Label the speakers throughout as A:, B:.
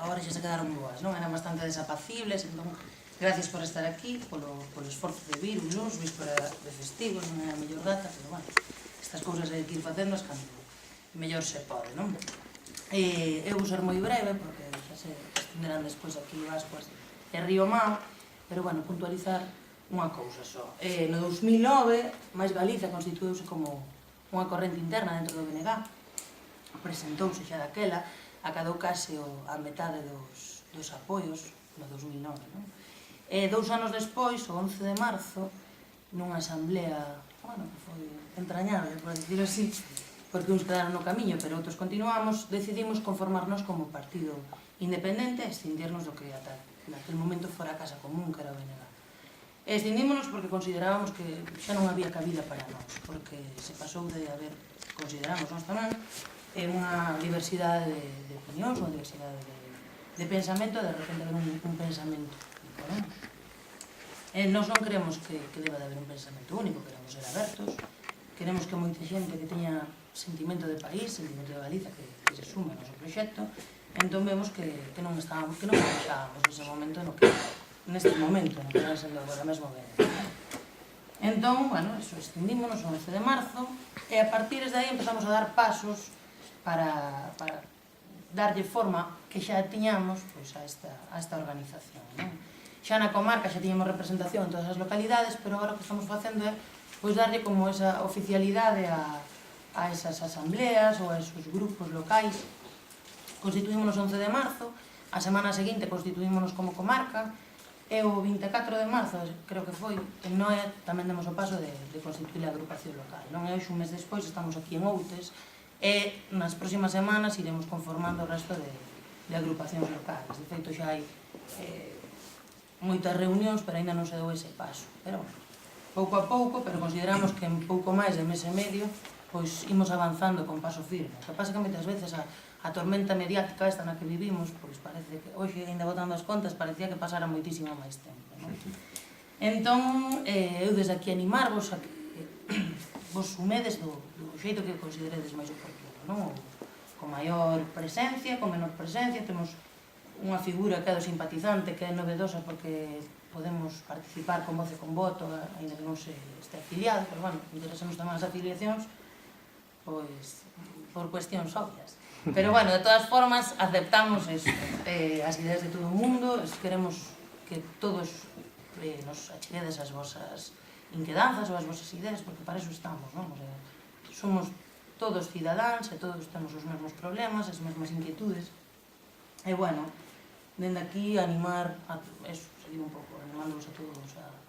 A: agora xa se quedaron boas, non? Eran bastante desapacibles, entón, gracias por estar aquí, polo esforzo de vir, un luns, víspera de festivos, non é a mellor data, pero, bueno, estas cousas hai que ir facéndoas cando mellor se pode, non? Eu vou ser moi breve, porque xa se estenderán despois aquí Ascuas e Río Mao, pero, bueno, puntualizar unha cousa só. No 2009, Mais Galiza constituíuse como unha corrente interna dentro do BNG, presentouse xa daquela, acadou case a metade dos apoios no 2009, non? 2 anos despois, o 11 de marzo, nunha asamblea, bueno, que foi entrañable, por decirlo así, porque uns quedaron no camiño, pero outros continuamos, decidimos conformarnos como partido independente e escindirnos do que ata naquele momento fora a Casa Común, que era o BNG. Escindímonos porque considerábamos que xa non había cabida para nós, porque se pasou de haber, consideramos nós tamén, unha diversidade de opinións, unha diversidade de pensamento, de repente haber un pensamento único, non? Nós non queremos que deba de haber un pensamento único, queremos ser abertos, queremos que moita xente que teña sentimento de país, sentimento de Galiza, que se sume ao noso proxecto, entón vemos que non estábamos, que non estábamos nese momento neste momento, no que están sendo agora mesmo ben. Entón, bueno, eso, escindímonos o 11 de marzo e a partir de aí empezamos a dar pasos para darlle forma que xa tiñamos pois, a esta organización, non? Xa na comarca xa tiñamos representación en todas as localidades, pero agora o que estamos facendo é pois, darlle como esa oficialidade a esas asambleas ou a esos grupos locais. Constituímonos o 11 de marzo, a semana seguinte constituímonos como comarca, e o 24 de marzo, creo que foi, en Noé tamén demos o paso de constituir a agrupación local. Non é hoxe, un mes despois, estamos aquí en Outes, e nas próximas semanas iremos conformando o resto de agrupacións locales. De feito, xa hai moitas reunións, pero ainda non se deu ese paso. Pero, pouco a pouco, pero consideramos que en pouco máis de mes e medio, pois imos avanzando con paso firme. O que pasa que moitas veces a tormenta mediática esta na que vivimos, pois parece que hoxe, ainda botando as contas, parecía que pasara moitísimo máis tempo, non? Entón, eu desde aquí animarvos a que vos sumedes do xeito que consideredes máis oportuno, non? Con maior presencia, con menor presencia, temos unha figura que é do simpatizante, que é novedosa porque podemos participar con voz e con voto, ainda que non se este afiliado, pero, bueno, interesamos tamén as afiliacións, pois, por cuestións obvias. Pero, bueno, de todas formas, aceptamos as ideas de todo o mundo, queremos que todos nos acheguedes as vosas inquedanzas ou as vosas ideas, porque para eso estamos, non? O sea, somos todos cidadáns e todos temos os mesmos problemas, as mesmas inquietudes. E, bueno, dende aquí animar, eso, seguir un pouco, animándolos a todos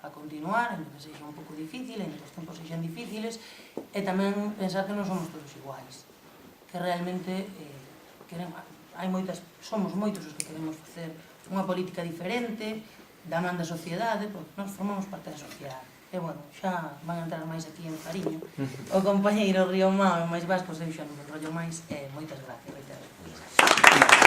A: a continuar, en que sexa un pouco difícil, en que os tempos sexan difíciles, e tamén pensar que non somos todos iguais, que realmente somos moitos os que queremos facer unha política diferente, da man da sociedade, porque nós formamos parte da sociedade. E, bueno, xa van a entrar máis aquí en Fariño o compañeiro Río Mao e máis Vascos, eu xa non me enrollo máis, e moitas gracias.